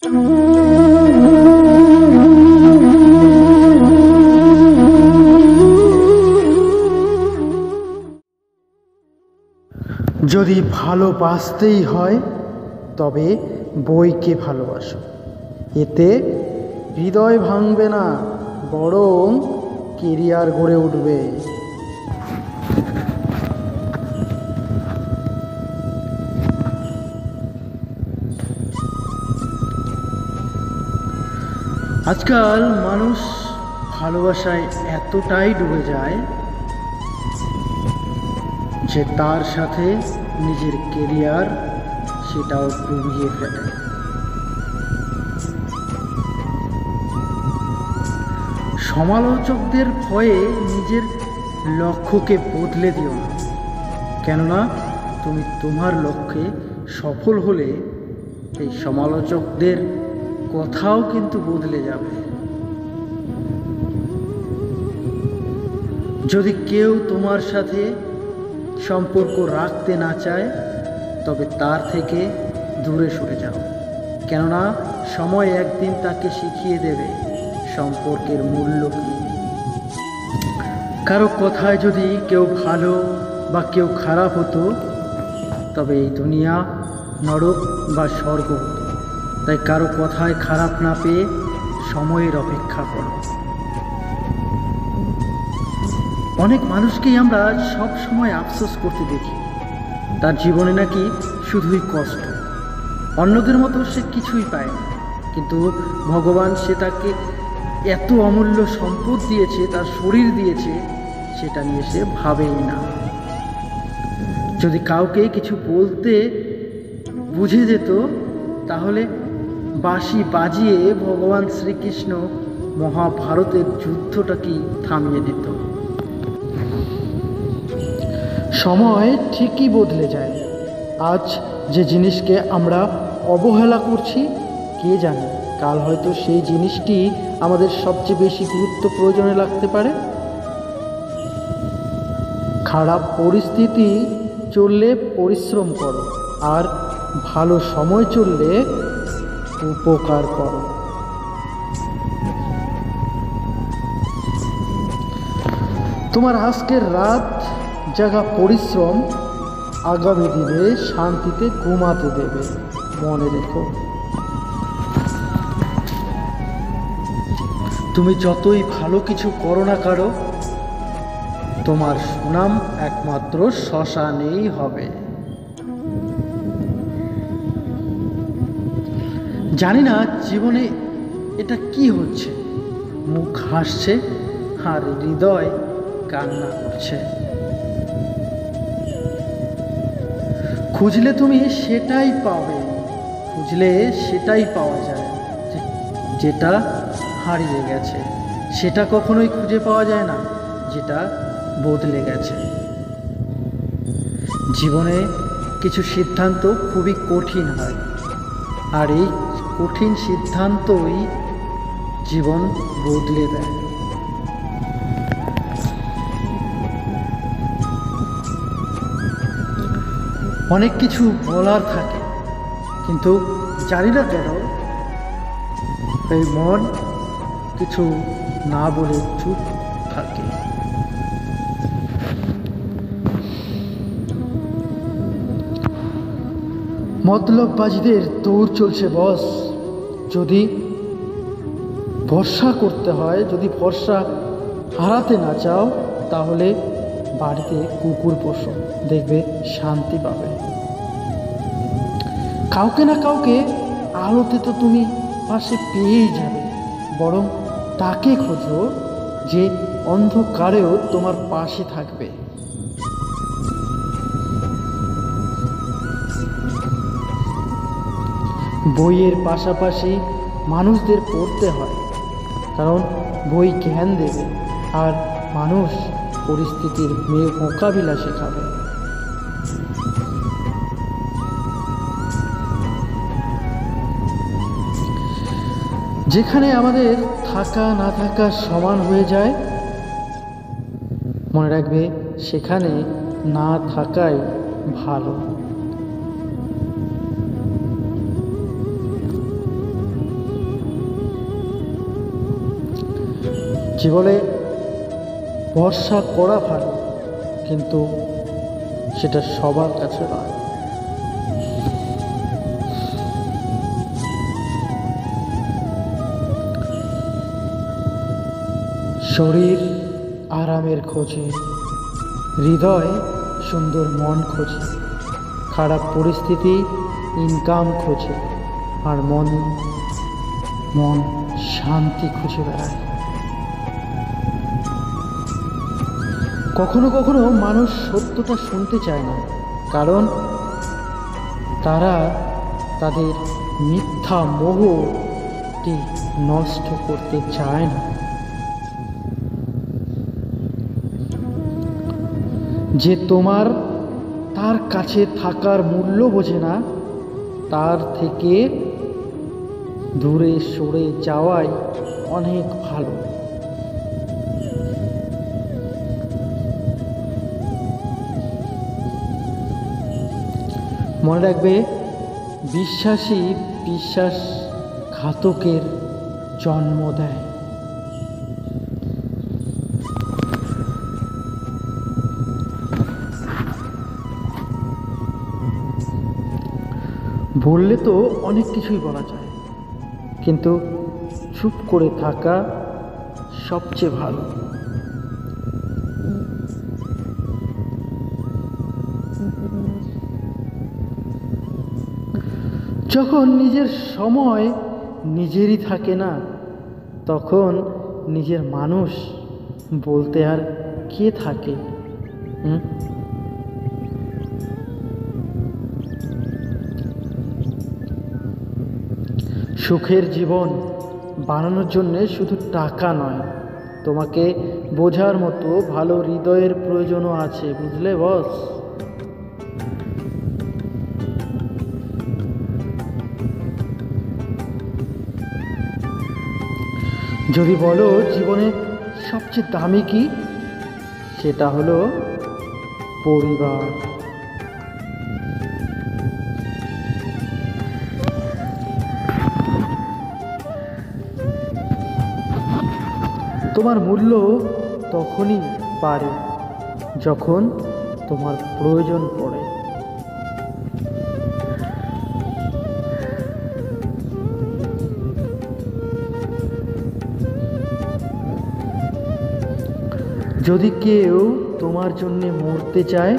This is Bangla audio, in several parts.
যদি ভালোবাসতেই হয় তবে বইকে ভালোবাসো। এতে হৃদয় ভাঙবে না, বরং কেরিয়ার গড়ে উঠবে। আজকাল মানুষ ভালোবাসায় এতটাই ডুবে যায় যে তার সাথে নিজের কেরিয়ার সেটাও ডুবিয়ে ফেলে। সমালোচকদের ভয়ে নিজের লক্ষ্যকে বদলে দিও না, কেননা তুমি তোমার লক্ষ্যে সফল হলে এই সমালোচকদের কথাও কিন্তু বদলে যাবে। যদি কেউ তোমার সাথে সম্পর্ক রাখতে না চায় তবে তার থেকে দূরে সরে যাও, কেননা সময় একদিন তাকে শিখিয়ে দেবে সম্পর্কের মূল্য কী। কারো কথায় যদি কেউ ভালো বা কেউ খারাপ হতো তবে এই দুনিয়া নরক বা স্বর্গ হতো। তাই কারো কথায় খারাপ না পেয়ে সময়ের অপেক্ষা করো। অনেক মানুষকেই আমরা সব সময় আফসোস করতে দেখি, তার জীবনে নাকি শুধুই কষ্ট, অন্যদের মতো সে কিছুই পায় না, কিন্তু ভগবান সে তাকে এত অমূল্য সম্পদ দিয়েছে, তার শরীর দিয়েছে, সেটা নিয়ে সে ভাবেই না। যদি কাউকে কিছু বলতে বুঝে যেত তাহলে বাঁশি বাজিয়ে ভগবান শ্রীকৃষ্ণ মহাভারতের যুদ্ধটাকেই থামিয়ে দিত। সময় ঠিকই বদলে যায়। আজ যে জিনিসকে আমরা অবহেলা করছি, কে জানে কাল হয়তো সেই জিনিসটি আমাদের সবচেয়ে বেশি গুরুত্ব প্রয়োজনে লাগতে পারে। খারাপ পরিস্থিতি চললে পরিশ্রম করো, আর ভালো সময় চললে উপকার করো। তোমার আজকের রাত জাগা পরিশ্রম আগামী দিনে শান্তিতে ঘুমাতে দেবে, মনে রেখো। তুমি যতই ভালো কিছু করো না কারো, তোমার সুনাম একমাত্র শ্মশানেই হবে। জানি না জীবনে এটা কি হচ্ছে, মুখ হাসছে আর হৃদয় কান্না করছে। খুঁজলে তুমি সেটাই পাবে, খুঁজলে সেটাই পাওয়া যায়, যেটা হারিয়ে গেছে। সেটা কখনোই খুঁজে পাওয়া যায় না যেটা বদলে গেছে। জীবনে কিছু সিদ্ধান্ত খুবই কঠিন হয়, আর এই কঠিন সিদ্ধান্তই জীবন বদলে দেয়। অনেক কিছু বলার থাকে, কিন্তু জানি না কেন এই মন কিছু না বলে চুপ থাকে। মতলববাজিদের দৌড় চলছে বস। যদি ভরসা করতে হয়, যদি ভরসা হারাতে না চাও, তাহলে বাড়িতে কুকুর পোষো, দেখবে শান্তি পাবে। কাউকে না কাউকে আলোতে তো তুমি পাশে পেয়েই যাবে, বরং তাকে খোঁজো যে অন্ধকারেও তোমার পাশে থাকবে। বইয়ের পাশাপাশি মানুষদের পড়তে হয়, কারণ বই জ্ঞান দেবে আর মানুষ পরিস্থিতির মোকাবিলা শেখাবে। যেখানে আমাদের থাকা না থাকা সমান হয়ে যায়, মনে রাখবে সেখানে না থাকাই ভালো। জীবনে ভরসা করা ভালো, কিন্তু সেটা সবার কাছে নয়। শরীর আরামের খোঁজে, হৃদয় সুন্দর মন খোঁজে, খারাপ পরিস্থিতি ইনকাম খোঁজে, আর মন শান্তি খুঁজে বেড়ায়। কখনো কখনো মানুষ সত্যটা শুনতে চায় না, কারণ তারা তাদের মিথ্যা মোহটি নষ্ট করতে চায় না। যে তার কাছে থাকার মূল্য বোঝে না, তার থেকে দূরে সরে যাওয়াই অনেক ভালো। মনে রাখবে, বিশ্বাসী বিশ্বাসঘাতকের জন্ম দেয়। বললে তো অনেক কিছুই বলা যায়, কিন্তু চুপ করে থাকা সবচেয়ে ভালো। যখন নিজের সময় নিজেরই থাকে না, তখন নিজের মানুষ বলতে আর কে থাকে? সুখের জীবন বানানোর জন্যে শুধু টাকা নয়, তোমাকে বোঝার মতো ভালো হৃদয়ের প্রয়োজনও আছে, বুঝলে বস? যদি বলো জীবনে সবচেয়ে দামি কি, সেটা হলো পরিবার। তোমার মূল্য তখনই বাড়ে যখন তোমার প্রয়োজন পড়ে। যদি কেউ তোমার জন্যে মরতে চায়,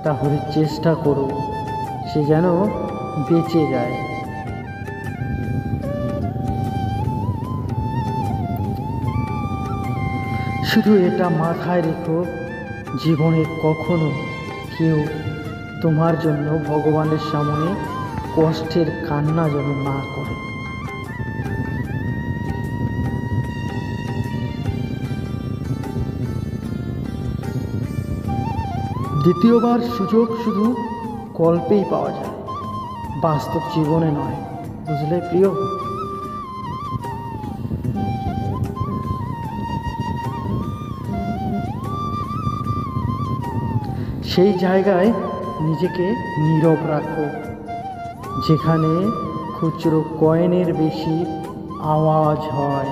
তাহলে চেষ্টা করো সে যেন বেঁচে যায়। শুধু এটা মাথায় রেখো, জীবনে কখনো কেউ তোমার জন্য ভগবানের সামনে কষ্টের কান্না যেন না করে। দ্বিতীয়বার সুযোগ শুধু গল্পেই পাওয়া যায়, বাস্তব জীবনে নয়, বুঝলে প্রিয়? সেই জায়গায় নিজেকে নীরব রাখো, যেখানে খুচরো কয়েনের বেশি আওয়াজ হয়।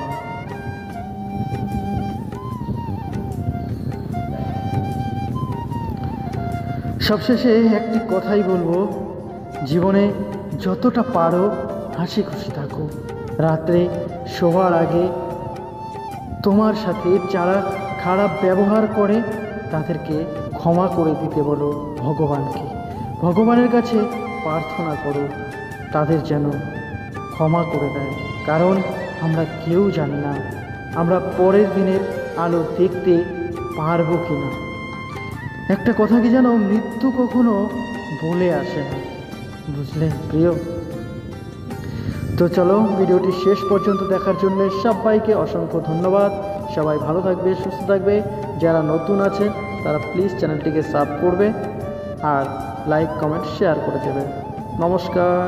সবশেষে একটি কথাই বলবো, জীবনে যতটা পারো হাসি খুশি থাকো। রাত্রে শোবার আগে তোমার সাথে যারা খারাপ ব্যবহার করে তাদেরকে ক্ষমা করে দিতে বলো ভগবানকে। ভগবানের কাছে প্রার্থনা করো তাদের যেন ক্ষমা করে দেয়, কারণ আমরা কেউ জানি না আমরা পরের দিনের আলো দেখতে পারবো কি না। একটা কথা কি জানো, মৃত্যু কখনো বলে আসে না, বুঝলে প্রিয়? তো চলো, ভিডিওটি শেষ পর্যন্ত দেখার জন্য সবাইকে অসংখ্য ধন্যবাদ। সবাই ভালো থাকবে, সুস্থ থাকবে। যারা নতুন আছে তারা প্লিজ চ্যানেলটিকে সাবস্ক্রাইব করবে আর লাইক কমেন্ট শেয়ার করে দেবে। নমস্কার।